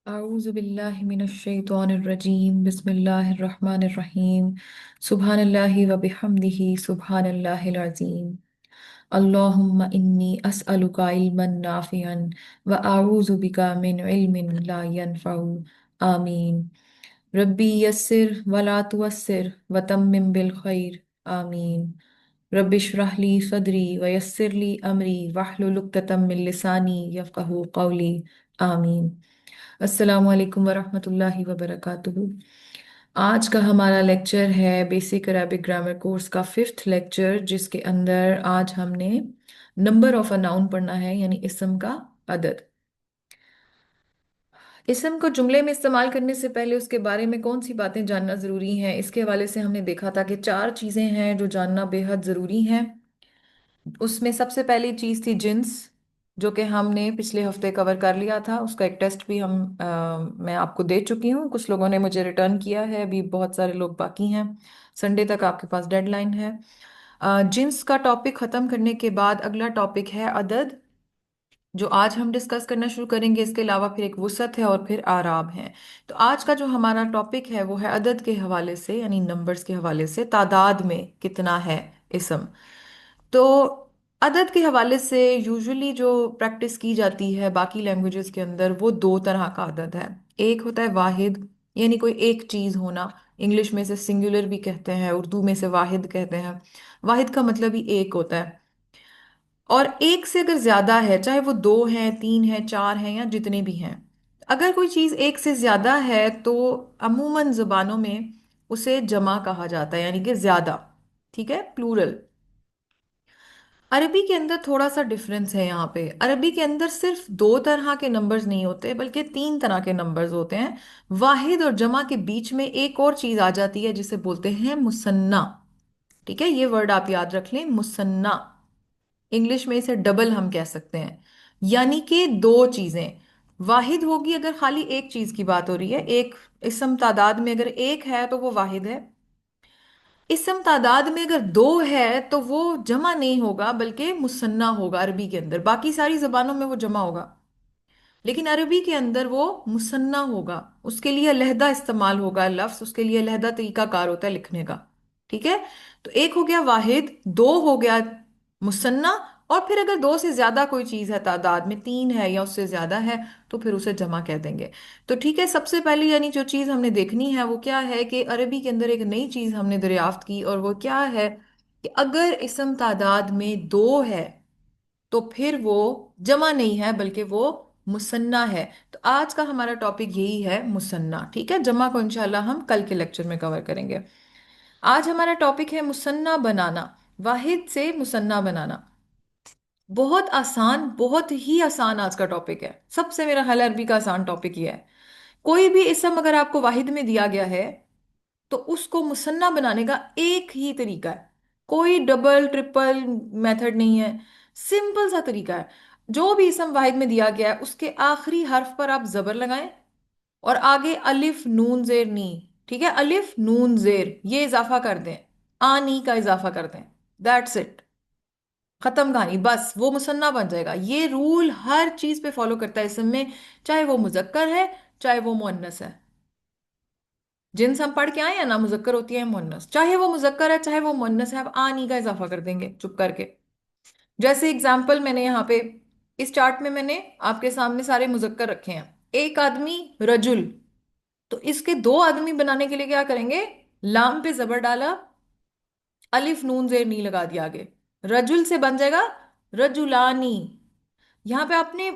أعوذ بالله من الشيطان الرجيم بسم الله الرحمن الرحيم سبحان الله وبحمده سبحان الله العظيم اللهم إني أسألك علما نافعا وأعوذ بك من علم لا ينفع آمين ربي يسر ولا تعسر وتمم بالخير آمين رب اشرح لي صدري ويسر لي أمري واحلل عقدة من لساني يفقه قولي آمين अस्सलाम वालेकुम वरहमतुल्लाहि वबरकातुहू। आज का हमारा लेक्चर है बेसिक अरबिक ग्रामर कोर्स का फिफ्थ लेक्चर, जिसके अंदर आज हमने नंबर ऑफ अ नाउन पढ़ना है, यानी इसम का अदद। इसम को जुमले में इस्तेमाल करने से पहले उसके बारे में कौन सी बातें जानना ज़रूरी हैं, इसके हवाले से हमने देखा था कि चार चीज़ें हैं जो जानना बेहद ज़रूरी हैं। उसमें सबसे पहली चीज़ थी जिन्स, जो कि हमने पिछले हफ्ते कवर कर लिया था। उसका एक टेस्ट भी मैं आपको दे चुकी हूँ। कुछ लोगों ने मुझे रिटर्न किया है, अभी बहुत सारे लोग बाकी हैं। संडे तक आपके पास डेडलाइन है। जिन्स का टॉपिक ख़त्म करने के बाद अगला टॉपिक है अदद, जो आज हम डिस्कस करना शुरू करेंगे। इसके अलावा फिर एक वसअत है और फिर आराब है। तो आज का जो हमारा टॉपिक है वो है अदद के हवाले से, यानी नंबर्स के हवाले से, तादाद में कितना है इसम। तो अदद के हवाले से यूजुअली जो प्रैक्टिस की जाती है बाकी लैंग्वेजेस के अंदर, वो दो तरह का अदद है। एक होता है वाहिद, यानी कोई एक चीज होना। इंग्लिश में से सिंगुलर भी कहते हैं, उर्दू में से वाहिद कहते हैं। वाहिद का मतलब ही एक होता है। और एक से अगर ज्यादा है, चाहे वो दो हैं, तीन हैं, चार हैं, या जितने भी हैं, अगर कोई चीज एक से ज्यादा है तो अमूमन जुबानों में उसे जमा कहा जाता है, यानी कि ज्यादा। ठीक है, प्लूरल। अरबी के अंदर थोड़ा सा डिफरेंस है यहाँ पे। अरबी के अंदर सिर्फ दो तरह के नंबर्स नहीं होते, बल्कि तीन तरह के नंबर्स होते हैं। वाहिद और जमा के बीच में एक और चीज आ जाती है जिसे बोलते हैं मुसन्ना। ठीक है, ये वर्ड आप याद रख लें, मुसन्ना। इंग्लिश में इसे डबल हम कह सकते हैं, यानी कि दो चीजें। वाहिद होगी अगर खाली एक चीज की बात हो रही है, एक इसम तादाद में अगर एक है तो वो वाहिद है। इसम तादाद में अगर दो है तो वो जमा नहीं होगा बल्कि मुसन्ना होगा अरबी के अंदर। बाकी सारी जबानों में वो जमा होगा, लेकिन अरबी के अंदर वो मुसन्ना होगा। उसके लिए अलहदा इस्तेमाल होगा लफ्ज, उसके लिए अलहदा तरीका कार होता है लिखने का। ठीक है, तो एक हो गया वाहिद, दो हो गया मुसन्ना, और फिर अगर दो से ज्यादा कोई चीज है, तादाद में तीन है या उससे ज्यादा है, तो फिर उसे जमा कह देंगे। तो ठीक है, सबसे पहले यानी जो चीज हमने देखनी है वो क्या है कि अरबी के अंदर एक नई चीज हमने दरियाफ्त की, और वो क्या है कि अगर इसम तादाद में दो है तो फिर वो जमा नहीं है बल्कि वो मुसन्ना है। तो आज का हमारा टॉपिक यही है, मुसन्ना। ठीक है, जमा को इंशाल्लाह हम कल के लेक्चर में कवर करेंगे। आज हमारा टॉपिक है मुसन्ना बनाना, वाहिद से मुसन्ना बनाना। बहुत आसान, बहुत ही आसान आज का टॉपिक है। सबसे मेरा ख्याल है अरबी का आसान टॉपिक ये है। कोई भी इसम अगर आपको वाहिद में दिया गया है तो उसको मुसन्ना बनाने का एक ही तरीका है। कोई डबल ट्रिपल मेथड नहीं है, सिंपल सा तरीका है। जो भी इसम वाहिद में दिया गया है उसके आखिरी हर्फ पर आप जबर लगाएं, और आगे अलिफ नून जेर नी। ठीक है, अलिफ नून जेर ये इजाफा कर दें, आनी का इजाफा कर दें। दैट्स इट, खत्म कहानी। बस वो मुसन्ना बन जाएगा। ये रूल हर चीज पे फॉलो करता है इसम में, चाहे वो मुजक्कर है चाहे वो मुअन्नस है। जिन्स हम पढ़ के आए हैं ना, मुजक्कर होती है मुअन्नस, चाहे वो मुजक्कर है चाहे वो मुअन्नस है, आप आनी का इजाफा कर देंगे चुप करके। जैसे एग्जाम्पल मैंने यहाँ पे इस चार्ट में मैंने आपके सामने सारे मुजक्कर रखे हैं। एक आदमी रजुल, तो इसके दो आदमी बनाने के लिए क्या करेंगे, लाम पे जबर डाला, अलिफ नून जेर नी लगा दिया आगे, रजुल से बन जाएगा रजुलानी। यहाँ पे आपने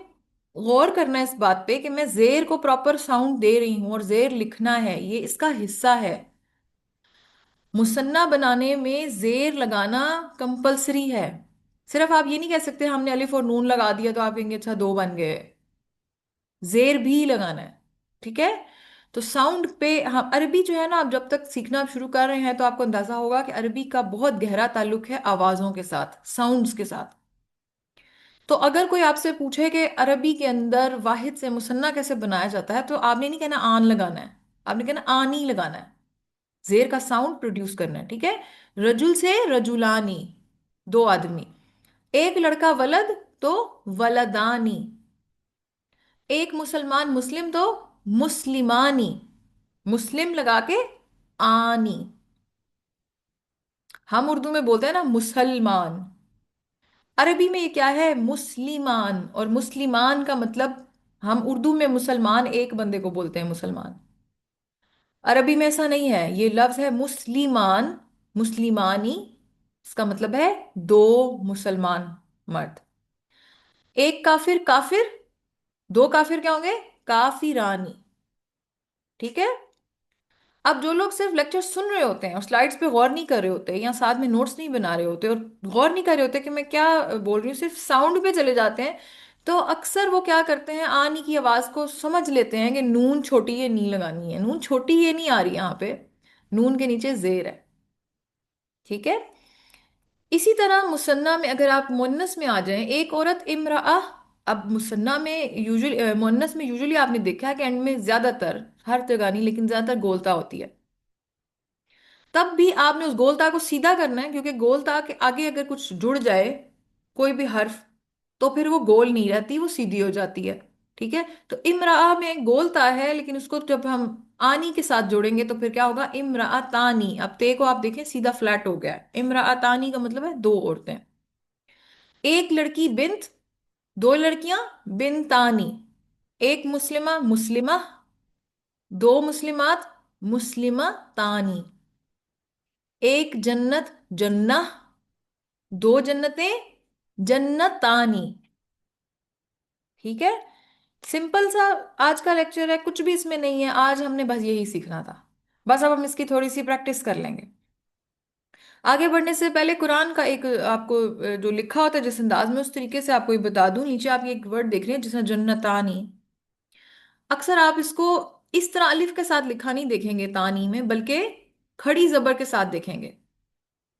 गौर करना है इस बात पे कि मैं जेर को प्रॉपर साउंड दे रही हूं और जेर लिखना है, ये इसका हिस्सा है। मुसन्ना बनाने में जेर लगाना कंपलसरी है। सिर्फ आप ये नहीं कह सकते हमने अलिफ और नून लगा दिया तो आप कहेंगे अच्छा दो बन गए। जेर भी लगाना है। ठीक है, तो साउंड पे हम अरबी जो है ना, आप जब तक सीखना शुरू कर रहे हैं तो आपको अंदाजा होगा कि अरबी का बहुत गहरा ताल्लुक है आवाजों के साथ, साउंड्स के साथ। तो अगर कोई आपसे पूछे कि अरबी के अंदर वाहिद से मुसन्ना कैसे बनाया जाता है, तो आपने नहीं कहना आन लगाना है, आपने कहना आनी लगाना है। जेर का साउंड प्रोड्यूस करना है। ठीक है, रजुल से रजुलानी, दो आदमी। एक लड़का वलद तो वलदानी। एक मुसलमान मुस्लिम तो मुस्लिमानी, मुस्लिम लगा के आनी। हम उर्दू में बोलते हैं ना मुसलमान, अरबी में ये क्या है, मुस्लिमान। और मुस्लिमान का मतलब, हम उर्दू में मुसलमान एक बंदे को बोलते हैं मुसलमान, अरबी में ऐसा नहीं है। ये लफ्ज है मुस्लिमान, मुस्लिमानी, इसका मतलब है दो मुसलमान मर्द। एक काफिर काफिर, दो काफिर क्या होंगे, काफिरानी। ठीक है। अब जो लोग सिर्फ लेक्चर सुन रहे होते हैं और स्लाइड्स पे गौर नहीं कर रहे होते, या साथ में नोट्स नहीं बना रहे होते और गौर नहीं कर रहे होते कि मैं क्या बोल रही हूँ, सिर्फ साउंड पे चले जाते हैं, तो अक्सर वो क्या करते हैं, आनी की आवाज को समझ लेते हैं कि नून छोटी ये नी लगानी है। नून छोटी ये नहीं आ रही यहाँ पे, नून के नीचे जेर है। ठीक है। इसी तरह मुसन्ना में अगर आप मुन्नस में आ जाएं, एक औरत इम्राअ। अब मुसन्ना में यूजुअली, मुन्नस में यूजुअली आपने देखा है कि एंड में ज्यादातर, हर जगह नहीं लेकिन ज्यादातर गोलता होती है। तब भी आपने उस गोलता को सीधा करना है, क्योंकि गोलता के आगे अगर कुछ जुड़ जाए, कोई भी हर्फ, तो फिर वो गोल नहीं रहती, वो सीधी हो जाती है। ठीक है। तो इमरा में गोलता है, लेकिन उसको जब हम आनी के साथ जोड़ेंगे तो फिर क्या होगा, इमरा तानी। अब ते को आप देखें सीधा फ्लैट हो गया है, इमरा तानी का मतलब है दो औरतें। एक लड़की बिन्त, दो लड़कियां बिनतानी। एक मुस्लिमा मुस्लिमा, दो मुस्लिमात मुस्लिमा तानी। एक जन्नत जन्नह, दो जन्नतें जन्नतानी। ठीक है। सिंपल सा आज का लेक्चर है, कुछ भी इसमें नहीं है, आज हमने बस यही सीखना था। बस अब हम इसकी थोड़ी सी प्रैक्टिस कर लेंगे। आगे बढ़ने से पहले कुरान का एक आपको जो लिखा होता है जिस अंदाज में, उस तरीके से आपको ये बता दूं। नीचे आप ये एक वर्ड देख रहे हैं जिसमें जन्नतानी, अक्सर आप इसको इस तरह अलिफ के साथ लिखा नहीं देखेंगे तानी में, बल्कि खड़ी जबर के साथ देखेंगे।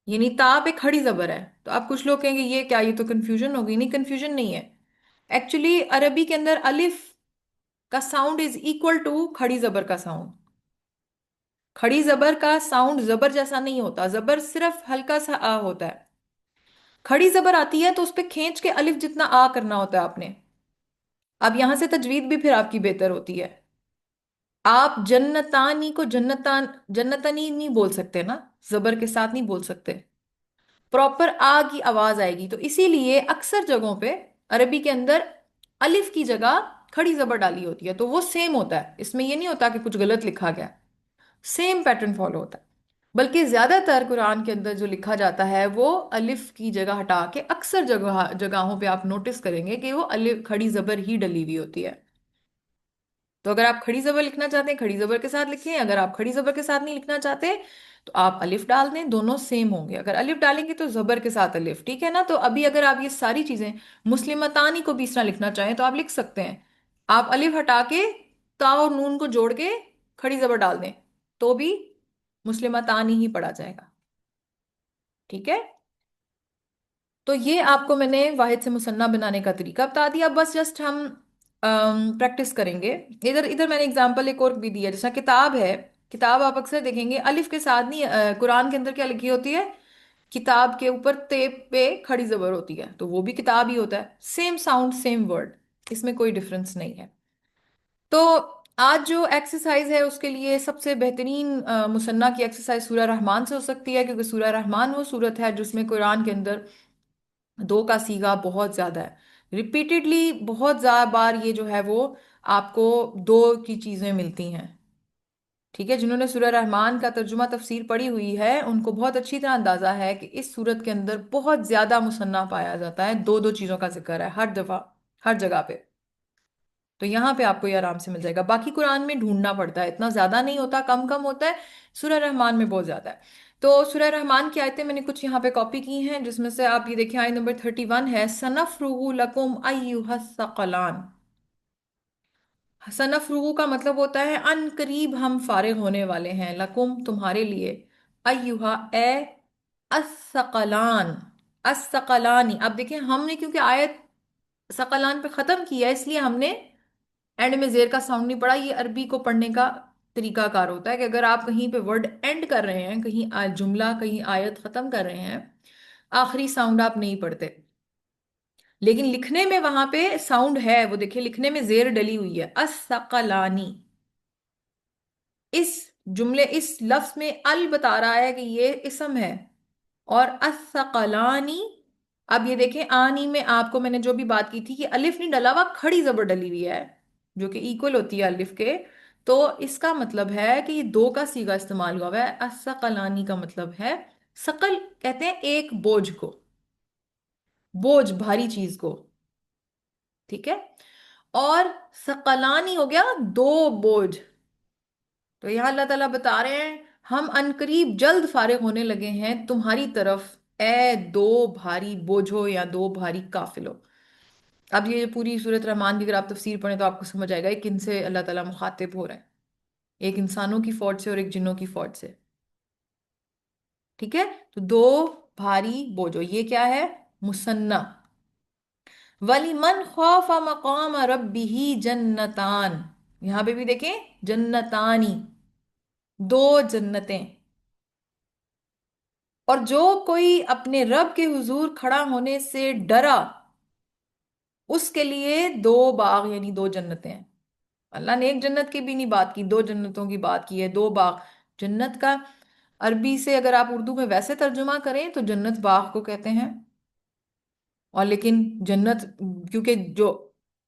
यानी ता पे खड़ी जबर है, तो आप कुछ लोग कहेंगे ये क्या, ये तो कंफ्यूजन होगी। नहीं, कंफ्यूजन नहीं है। एक्चुअली अरबी के अंदर अलिफ का साउंड इज इक्वल टू खड़ी जबर का साउंड। खड़ी जबर का साउंड जबर जैसा नहीं होता, जबर सिर्फ हल्का सा आ होता है। खड़ी जबर आती है तो उस पे खींच के अलिफ जितना आ करना होता है आपने। अब यहां से तजवीद भी फिर आपकी बेहतर होती है। आप जन्नतानी को जन्नतान जन्नतनी नहीं बोल सकते ना, जबर के साथ नहीं बोल सकते, प्रॉपर आ की आवाज आएगी। तो इसीलिए अक्सर जगहों पे अरबी के अंदर अलिफ की जगह खड़ी जबर डाली होती है, तो वो सेम होता है। इसमें ये नहीं होता कि कुछ गलत लिखा गया, सेम पैटर्न फॉलो होता है। बल्कि ज्यादातर कुरान के अंदर जो लिखा जाता है वो अलिफ की जगह हटा के, अक्सर जगहों पे आप नोटिस करेंगे कि वो अलिफ खड़ी जबर ही डली हुई होती है। तो अगर आप खड़ी जबर लिखना चाहते हैं खड़ी जबर के साथ लिखें, अगर आप खड़ी जबर के साथ नहीं लिखना चाहते तो आप अलिफ डाल दें, दोनों सेम होंगे। अगर अलिफ डालेंगे तो जबर के साथ अलिफ, ठीक है ना। तो अभी अगर आप ये सारी चीजें मुस्लिमतानी को भी इस तरह लिखना चाहें तो आप लिख सकते हैं। आप अलिफ हटा के ता और नून को जोड़ के खड़ी जबर डाल दें, तो भी मुस्लिमतानी ही पढ़ा जाएगा। ठीक है। तो ये आपको मैंने वाहिद से मुसन्ना बनाने का तरीका बता दिया। बस जस्ट हम प्रैक्टिस करेंगे। इधर इधर मैंने एग्जांपल एक और भी दिया, जैसा किताब है। किताब आप अक्सर देखेंगे अलिफ के साथ नहीं, कुरान के अंदर क्या लिखी होती है, किताब के ऊपर ते पे खड़ी जबर होती है, तो वो भी किताब ही होता है। सेम साउंड सेम वर्ड, इसमें कोई डिफरेंस नहीं है। तो आज जो एक्सरसाइज है उसके लिए सबसे बेहतरीन मुसन्ना की एक्सरसाइज सूरह रहमान से हो सकती है, क्योंकि सूरह रहमान वो सूरत है जिसमें कुरान के अंदर दो का सीगा बहुत ज्यादा है। रिपीटेडली बहुत ज्यादा बार ये जो है वो आपको दो की चीजें मिलती हैं। ठीक है। जिन्होंने सूरह रहमान का तर्जुमा तफसीर पढ़ी हुई है उनको बहुत अच्छी तरह अंदाजा है कि इस सूरत के अंदर बहुत ज्यादा मुसन्ना पाया जाता है, दो दो चीजों का जिक्र है हर दफा, हर जगह पे। तो यहाँ पे आपको ये आराम से मिल जाएगा। बाकी कुरान में ढूंढना पड़ता है, इतना ज्यादा नहीं होता, कम कम होता है। सूरह रहमान में बहुत ज्यादा है। तो सूरह रहमान की आयतें मैंने कुछ यहाँ पे कॉपी की हैं, जिसमें से आप ये देखिए आयत नंबर 31 है, सनफ़रुगु लकुम अय्युहस्सक़लान। सनफ़रुगु का मतलब होता है अन करीब हम फारिग होने वाले हैं, लकुम तुम्हारे लिए, अय्युहा ए अस्सक़लान, अस्सक़लानी। अब देखिए हमने क्योंकि आयत सकलान पे खत्म किया है, इसलिए हमने एंड में जेर का साउंड नहीं पड़ा। ये अरबी को पढ़ने का तरीकाकार होता है कि अगर आप कहीं पे वर्ड एंड कर रहे हैं, कहीं जुमला कहीं आयत खत्म कर रहे हैं, आखिरी साउंड आप नहीं पढ़ते, लेकिन लिखने में वहां पे साउंड है। वो देखिए लिखने में जेर डली हुई है, अस्सकलानी। اس جملے اس لفظ میں ال بتا رہا ہے کہ یہ اسم ہے، اور الثقلانی، اب یہ دیکھیں آنی میں آپ کو میں نے جو بھی بات کی تھی کہ الف نہیں ڈلا ہوا، کھڑی زبر ڈلی ہوئی ہے جو کہ ایکول ہوتی ہے الف کے، تو اس کا مطلب ہے کہ یہ دو کا صیغہ استعمال ہوا ہے۔ الثقلانی کا مطلب ہے، ثقل کہتے ہیں ایک بوجھ کو، بوجھ بھاری چیز کو، ٹھیک ہے، اور ثقلانی ہو گیا دو بوجھ۔ تو یہاں اللہ تعالیٰ بتا رہے ہیں ہم عنقریب جلد فارغ ہونے لگے ہیں تمہاری طرف، اے دو بھاری بوجھو یا دو بھاری قافلو۔ اب یہ پوری سورۃ رحمان کی اگر آپ تفسیر پڑھیں تو آپ کو سمجھ آئے گا کہ کن سے اللہ تعالیٰ مخاطب ہو رہے ہیں، ایک انسانوں کی فوج سے اور ایک جنوں کی فوج سے، ٹھیک ہے۔ تو دو بھاری بوجھو یہ کیا ہے؟ مثنیٰ۔ وَلِمَنْ خَافَ مَقَامَ رَبِّهِ جَنَّتَانِ، یہاں پہ بھی دیکھیں جنتانی، دو جنتیں، اور جو کوئی اپنے رب کے حضور کھڑا ہونے سے ڈرا اس کے لیے دو باغ یعنی دو جنتیں ہیں۔ اللہ نے ایک جنت کی بھی نہیں بات کی، دو جنتوں کی بات کی ہے، دو باغ۔ جنت کا عربی سے اگر آپ اردو میں ویسے ترجمہ کریں تو جنت باغ کو کہتے ہیں، اور لیکن جنت کیونکہ جو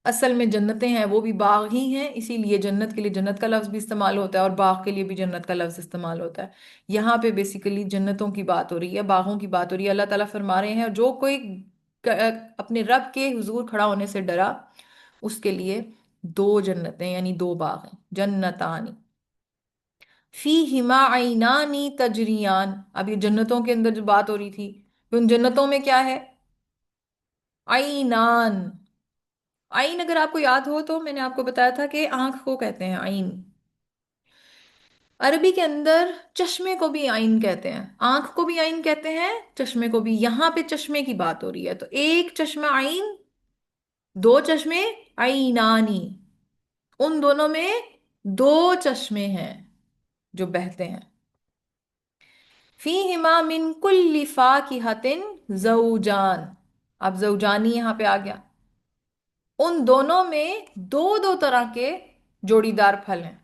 اصل میں جنتیں ہیں وہ بھی باغ ہی ہیں، اسی لیے جنت کے لیے جنت کا لفظ بھی استعمال ہوتا ہے اور باغ کے لیے بھی جنت کا لفظ استعمال ہوتا ہے۔ یہاں پہ بیسیکلی جنتوں کی بات ہو رہی ہے، باغوں کی بات ہو رہی ہے۔ اللہ تعالیٰ فرما رہے ہیں جو کوئی اپنے رب کے حضور کھڑا ہونے سے ڈرا اس کے لیے دو جنتیں یعنی دو باغ ہیں، جنتانی فیہما عینانی تجریان۔ اب یہ جنتوں کے اندر جو بات ہو رہی تھی، ان جنتوں میں کیا ہے؟ عینان۔ آئین اگر آپ کو یاد ہو تو میں نے آپ کو بتایا تھا کہ آنکھ کو کہتے ہیں آئین، عربی کے اندر چشمے کو بھی آئین کہتے ہیں، آنکھ کو بھی آئین کہتے ہیں، چشمے کو بھی۔ یہاں پہ چشمے کی بات ہو رہی ہے تو ایک چشمہ آئین، دو چشمے عینانی، ان دونوں میں دو چشمے ہیں جو بہتے ہیں۔ فیہما من کل فاکہۃ زوجان، اب زوجانی یہاں پہ آ گیا، ان دونوں میں دو دو طرح کے جوڑی دار پھل ہیں۔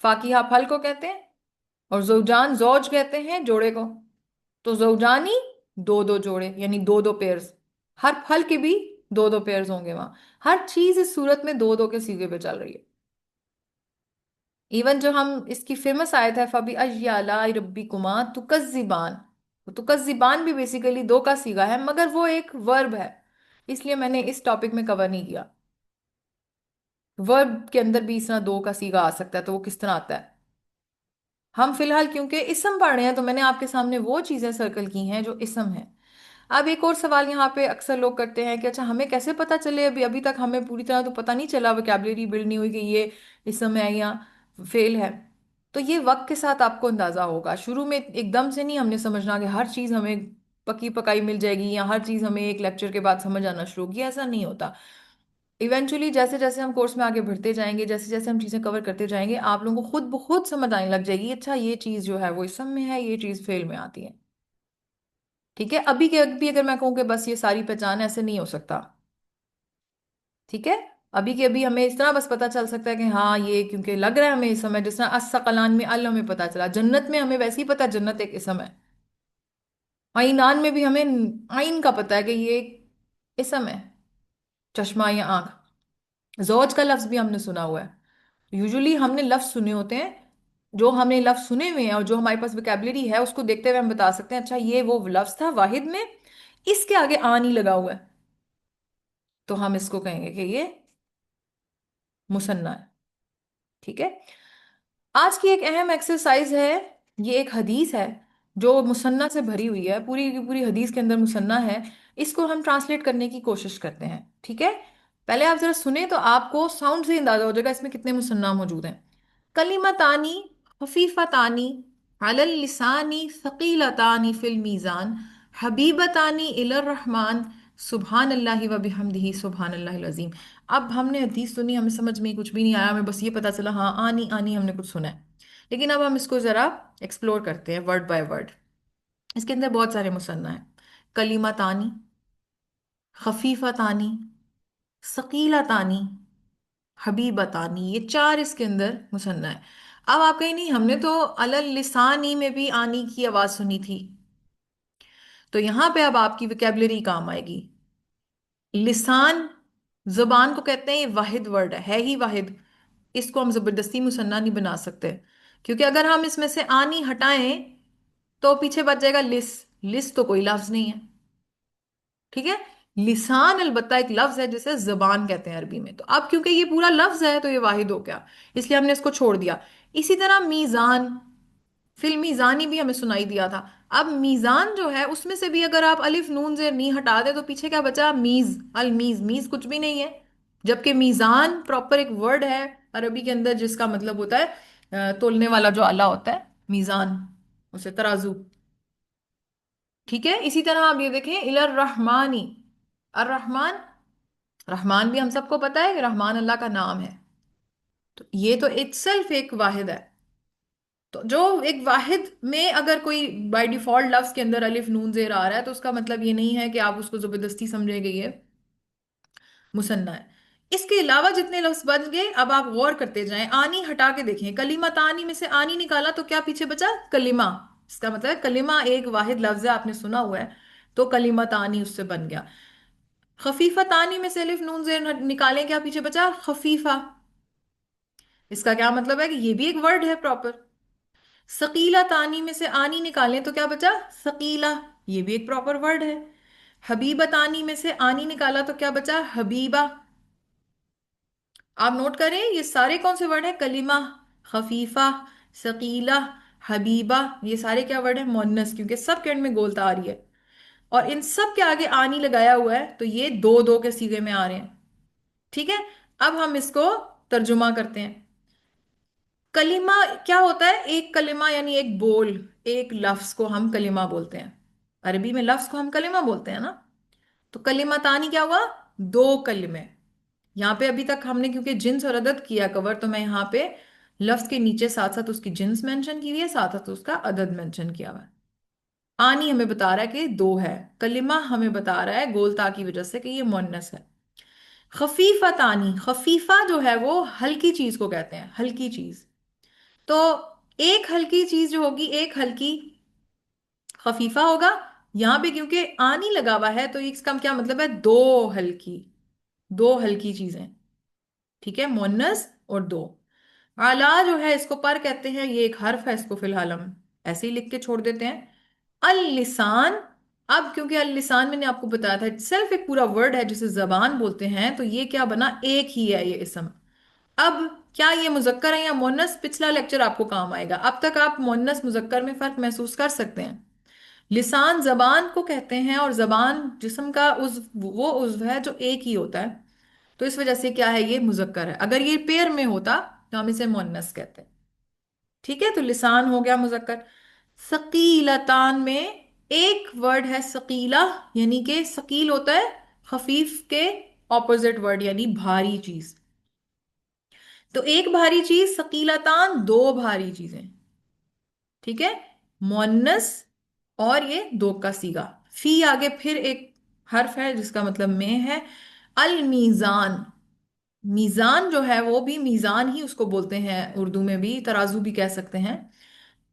فاکیہ پھل کو کہتے ہیں اور زوجان زوج کہتے ہیں جوڑے کو، تو زوجانی دو دو جوڑے یعنی دو دو پیئرز، ہر پھل کے بھی دو دو پیئرز ہوں گے وہاں، ہر چیز اس صورت میں دو دو کے سیغے پہ چل رہی ہے۔ ایون جو ہم اس کی فیمس آیت ہے فَبِأَيِّ آلَاءِ رَبِّكُمَا تُكَذِّبَانِ، تو تُكَذِّبَانِ بھی بیسیکلی دو کا سیغہ ہے مگر وہ ایک ورب ہے، اس لیے میں نے اس ٹاپک میں کور نہیں کیا۔ ورب کے اندر بھی اس طرح دو کا سیغہ آ سکتا ہے تو وہ کس طرح آتا ہے؟ ہم فی الحال کیونکہ اسم پڑھ رہے ہیں تو میں نے آپ کے سامنے وہ چیزیں سرکل کی ہیں جو اسم ہیں۔ اب ایک اور سوال یہاں پہ اکثر لوگ کرتے ہیں کہ اچھا ہمیں کیسے پتا چلے، ابھی تک ہمیں پوری طرح تو پتا نہیں چلا، وکیبلری بلڈ نہیں ہوئی کہ یہ اسم ہے یا فعل ہے۔ تو یہ وقت کے ساتھ آپ کو اندازہ ہوگا، شروع میں ایک دم سے نہیں ہم نے سمجھنا کہ ہر چیز ہمیں پکی پکائی مل جائے گی یا ہر چیز ہمیں ایک لیکچر کے بعد سمجھ آنا شروع ہوگی، ایسا نہیں ہوتا۔ ایونچولی جیسے جیسے ہم کورس میں آگے بڑھتے جائیں گے، جیسے جیسے ہم چیزیں کور کرتے جائیں گے، آپ لوگوں کو خود بخود سمجھ آنے لگ جائے گی اچھا یہ چیز جو ہے وہ اسم میں ہے، یہ چیز فعل میں آتی ہے، ٹھیک ہے۔ ابھی کے ابھی اگر میں کہوں کہ بس یہ ساری پہچان ایسے نہیں ہو سکتا، ٹھیک ہے۔ ابھی کے ابھی ہمیں اس طرح بس پتا چل سکتا ہے کہ ہاں یہ کیونکہ لگ رہا ہے ہمیں اسم ہے، جس طرح الثقلان میں ال ہمیں پتا چلا، جنت میں ہمیں ویسے ہی پتا جنت ایک اسم ہے، عینان میں بھی ہمیں عین کا پتا ہے کہ یہ ایک اسم ہے، چشمہ یا آنکھ۔ زوج کا لفظ بھی ہم نے سنا ہوا ہے، یوزولی ہم نے لفظ سنے ہوتے ہیں، جو ہم نے لفظ سنے ہوئے ہیں اور جو ہمارے پاس ویکیبلری ہے اس کو دیکھتے ہوئے ہم بتا سکتے ہیں اچھا یہ وہ لفظ تھا واحد میں، اس کے آگے آن ہی لگا ہوا ہے تو ہم اس کو کہیں گے کہ یہ مثنیٰ ہے، ٹھیک ہے۔ آج کی ایک اہم ایکسرسائز ہے، یہ ایک حدیث ہے جو مثنیٰ سے بھری ہوئی ہے، پوری کی پوری حدیث کے اندر مثنیٰ ہے، اس کو ہم ٹرانسلیٹ کرنے کی کوشش کرتے ہیں، ٹھیک ہے۔ پہلے آپ ذرا سنیں تو آپ کو ساؤنڈ سے اندازہ ہو جائے گا اس میں کتنے مثنیٰ موجود ہیں۔ کلمتانی خفیفتانی علی اللسان ثقیلتانی فی المیزان حبیبتانی الی الرحمن سبحان اللہ و بحمدہ سبحان اللہ العظیم۔ اب ہم نے حدیث سنی، ہمیں سمجھ میں کچھ بھی نہیں آیا، ہمیں بس یہ پتا چلا ہاں آنی آنی ہم نے کچھ سنا ہے، لیکن اب ہم اس کو ذرا ایکسپلور کرتے ہیں ورڈ بائی ورڈ۔ اس کے اندر بہت سارے مثنیٰ ہیں، کلمتانی، خفیفتانی، ثقیلتانی، हबीबतानी, ये चार इसके अंदर मुसन्ना है। अब आप कहीं नहीं, हमने तो अलल लिसानी में भी आनी की आवाज सुनी थी, तो यहां पे अब आपकी विकेबलरी काम आएगी। लिसान, जुबान को कहते हैं, ये वाहिद वर्ड है ही वाहिद। इसको हम जबरदस्ती मुसन्ना नहीं बना सकते, क्योंकि अगर हम इसमें से आनी हटाएं तो पीछे बच जाएगा लिस। लिस तो कोई लफ्ज नहीं है, ठीक है। लिसान अलबत्ता एक लफ्ज है जिसे जबान कहते हैं अरबी में, तो अब क्योंकि ये पूरा लफ्ज है तो ये वाहिद हो गया, इसलिए हमने इसको छोड़ दिया। इसी तरह मीजान, फिल मीजानी भी हमें सुनाई दिया था। अब मीजान जो है उसमें से भी अगर आप अलिफ नून जेर नी हटा दे तो पीछे क्या बचा? मीज, अल मीज। मीज कुछ भी नहीं है, जबकि मीजान प्रॉपर एक वर्ड है अरबी के अंदर जिसका मतलब होता है तोलने वाला जो आला होता है, मीजान, उसे तराजू। ठीक है, इसी तरह आप ये देखें, इलर रहमानी, अर रहमान, रहमान भी हम सबको पता है कि रहमान अल्लाह का नाम है, तो ये तो इटसेल्फ एक वाहिद है। तो जो एक वाहिद में अगर कोई बाय डिफॉल्ट लफ्ज के अंदर अलिफ नून जेर आ रहा है तो उसका मतलब ये नहीं है कि आप उसको जबरदस्ती समझेंगे ये मुसन्ना है। इसके अलावा जितने लफ्ज बन गए अब आप गौर करते जाएं, आनी हटा के देखें, कलीमा तानी में से आनी निकाला तो क्या पीछे बचा? कलीमा। इसका मतलब है कलीमा एक वाहिद लफ्ज है, आपने सुना हुआ है, तो कलीमा तानी उससे बन गया। खफीफा तानी में से अलिफ नून जेर निकालें, क्या पीछे बचा? खफीफा। इसका क्या मतलब है कि ये भी एक वर्ड है प्रॉपर। सकीला तानी में से आनी निकालें तो क्या बचा? सकीला, ये भी एक प्रॉपर वर्ड है। हबीबा तानी में से आनी निकाला तो क्या बचा? हबीबा। आप नोट करें ये सारे कौन से वर्ड है? कलिमा, खफीफा, सकीला, हबीबा, ये सारे क्या वर्ड है? मोन्नस, क्योंकि सब के एंड में गोलता आ रही है और इन सब के आगे आनी लगाया हुआ है, तो ये दो दो के सीगे में आ रहे हैं। ठीक है, अब हम इसको तर्जुमा करते हैं। कलिमा क्या होता है? एक कलिमा यानी एक बोल, एक लफ्ज को हम कलिमा बोलते हैं। अरबी में लफ्ज को हम कलिमा बोलते हैं ना। तो कलिमा तानी क्या हुआ? दो कलिमे। यहाँ पे अभी तक हमने क्योंकि जिन्स और अदद किया कवर, तो मैं यहाँ पे लफ्ज के नीचे साथ साथ उसकी जिन्स मेंशन की हुई है, साथ साथ उसका अदद मेंशन किया हुआ है। आनी हमें बता रहा है कि दो है, कलिमा हमें बता रहा है गोलता की वजह से कि ये मुअन्नस है। खफीफा तानी, खफीफा जो है वो हल्की चीज को कहते हैं, हल्की चीज। तो एक हल्की चीज जो होगी, एक हल्की खफीफा होगा। यहां पे क्योंकि आनी लगा हुआ है तो इसका क्या मतलब है? दो हल्की, दो हल्की चीजें। ठीक है, मुअन्नस और दो। आला जो है इसको पर कहते हैं, ये एक हर्फ है, इसको फिलहाल हम ऐसे ही लिख के छोड़ देते हैं। अल लिसान, अब क्योंकि अल लिसान मैंने आपको बताया था सेल्फ एक पूरा वर्ड है जिसे जबान बोलते हैं, तो ये क्या बना? एक ही है ये इसम। अब क्या ये मुजक्कर है या मोनस? पिछला लेक्चर आपको काम आएगा। अब तक आप मोनस मुजक्कर में फर्क महसूस कर सकते हैं। लिसान जबान को कहते हैं और जबान जिस्म का उस वो उज्व है जो एक ही होता है, तो इस वजह से क्या है? ये मुजक्कर है। अगर ये पेयर में होता तो हम इसे मोनस कहते हैं। ठीक है, तो लिसान हो गया मुजक्कर। सकीलतान में एक वर्ड है सकीला, यानी कि सकील होता है खफीफ के ऑपोजिट वर्ड, यानी भारी चीज। तो एक भारी चीज सकीलतान, दो भारी चीजें। ठीक है, मुअन्नस और ये दो का सीगा। फी आगे फिर एक हर्फ है जिसका मतलब में है। अल मीजान, मीजान जो है वो भी मीजान ही उसको बोलते हैं, उर्दू में भी तराजू भी कह सकते हैं।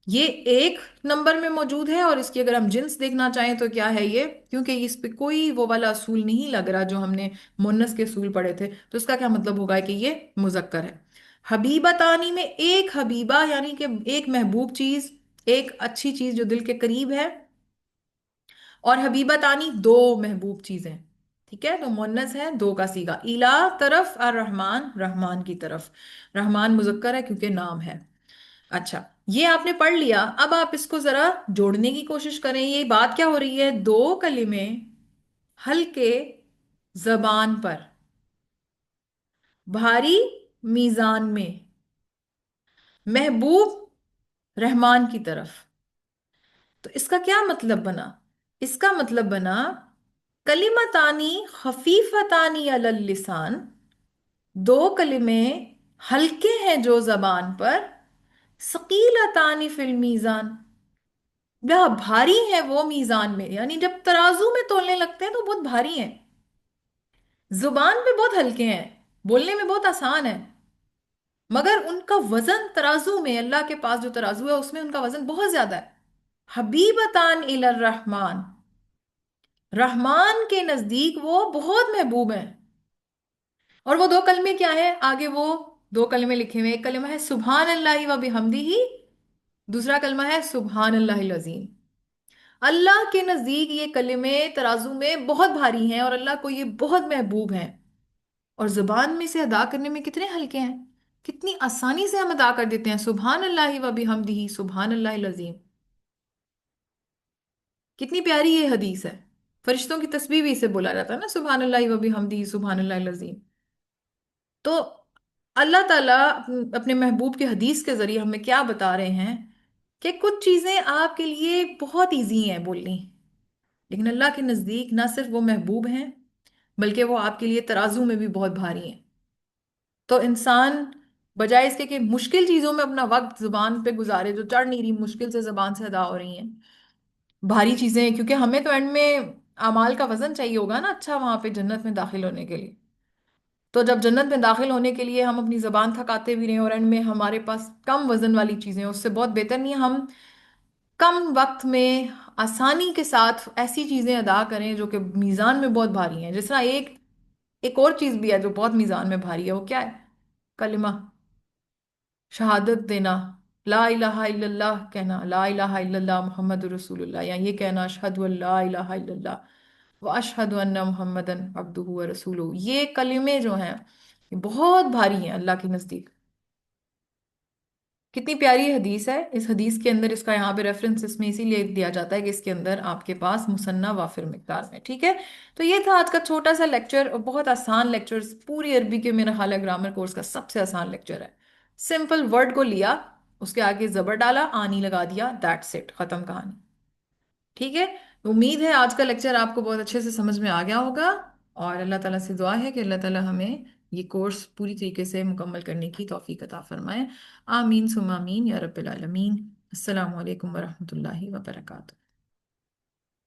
ये एक नंबर में मौजूद है और इसकी अगर हम जिन्स देखना चाहें तो क्या है ये, क्योंकि इस पे कोई वो वाला असूल नहीं लग रहा जो हमने मुन्नस के असूल पढ़े थे, तो इसका क्या मतलब होगा कि ये मुजक्कर है। हबीबा तानी में एक हबीबा यानी कि एक महबूब चीज, एक अच्छी चीज जो दिल के करीब है, और हबीबा तानी दो महबूब चीजें। ठीक है, तो मुन्नस है, दो का सीगा। इला तरफ, और रहमान, रहमान की तरफ। रहमान मुजक्कर है क्योंकि नाम है। अच्छा, ये आपने पढ़ लिया। अब आप इसको जरा जोड़ने की कोशिश करें। ये बात क्या हो रही है? दो कलिमे हल्के जबान पर, भारी मीजान में, महबूब रहमान की तरफ। तो इसका क्या मतलब बना? इसका मतलब बना कलिमतानी खफीफतानी अलल लिसान, दो कलिमे हल्के हैं जो जबान पर, सकीलतानी फिल मीजान, वह भारी है वो मीजान में, यानी जब तराजू में तोलने लगते हैं तो बहुत भारी हैं, जुबान पे बहुत हल्के हैं। بولنے میں بہت آسان ہے، مگر ان کا وزن ترازو میں، اللہ کے پاس جو ترازو ہے اس میں ان کا وزن بہت زیادہ ہے. حبیبتان الی الرحمن، رحمان کے نزدیک وہ بہت محبوب ہیں. اور وہ دو کلمے کیا ہیں آگے؟ وہ دو کلمے لکھے ہوئے، ایک کلمہ ہے سبحان اللہ و بحمدہ، دوسرا کلمہ ہے سبحان اللہ العظیم. اللہ کے نزدیک یہ کلمے ترازو میں بہت بھاری ہیں اور اللہ کو یہ بہت محبوب ہیں. اور زبان میں سے ادا کرنے میں کتنے ہلکے ہیں، کتنی آسانی سے ہم ادا کر دیتے ہیں سبحان اللہ و بحمدہ سبحان اللہ العظیم. کتنی پیاری یہ حدیث ہے. فرشتوں کی تسبیح بھی اسے بولا جاتا ہے نا، سبحان اللہ و بحمدہ سبحان اللہ العظیم. تو اللہ تعالیٰ اپنے محبوب کے حدیث کے ذریعے ہمیں کیا بتا رہے ہیں کہ کچھ چیزیں آپ کے لیے بہت ایزی ہیں بولنی، لیکن اللہ کے نزدیک نہ صرف وہ محبوب ہیں بلکہ وہ آپ کے لیے ترازو میں بھی بہت بھاری ہیں. تو انسان بجائے اس کے کہ مشکل چیزوں میں اپنا وقت زبان پہ گزارے جو چڑھ نہیں رہی، مشکل سے زبان سے ادا ہو رہی ہیں بھاری چیزیں، کیونکہ ہمیں تو اینڈ میں اعمال کا وزن چاہیے ہوگا نا اچھا وہاں پہ جنت میں داخل ہونے کے لیے. تو جب جنت میں داخل ہونے کے لیے ہم اپنی زبان تھکاتے بھی رہیں اور اینڈ میں ہمارے پاس کم وزن والی چیزیں، اس سے بہت بہتر نہیں ہے ہم کم وقت میں آسانی کے ساتھ ایسی چیزیں ادا کریں جو کہ میزان میں بہت بھاری ہیں. جس طرح ایک اور چیز بھی ہے جو بہت میزان میں بھاری ہے، وہ کیا ہے؟ کلمہ شہادت دینا، لا الہ الا اللہ کہنا، لا الہ الا اللہ محمد رسول اللہ، یا یہ کہنا اشہد ان لا الہ الا اللہ و اشہد ان محمدن عبدہ و رسولہ. یہ کلمے جو ہیں یہ بہت بھاری ہیں اللہ کے نزدیک. کتنی پیاری حدیث ہے. اس حدیث کے اندر اس کا یہاں پہ ریفرنس اس میں اسی لیے دیا جاتا ہے کہ اس کے اندر آپ کے پاس مصنع وافر مقدار میں. ٹھیک ہے، تو یہ تھا آج کا چھوٹا سا لیکچر، اور بہت آسان لیکچر، پوری عربی کے میرا خیال ہے گرامر کورس کا سب سے آسان لیکچر ہے. سمپل ورڈ کو لیا، اس کے آگے زبر ڈالا، آنی لگا دیا، دیٹس اٹ، ختم کہانی. ٹھیک ہے، امید ہے آج کا لیکچر آپ کو بہت اچھے سے سمجھ میں آ گیا ہوگا، اور اللہ تعالیٰ سے دعا ہے کہ اللہ تعالیٰ ہمیں یہ کورس پوری طریقے سے مکمل کرنے کی توفیق عطا فرمائے. آمین ثم آمین یا رب العالمین. السلام علیکم ورحمۃ اللہ وبرکاتہ.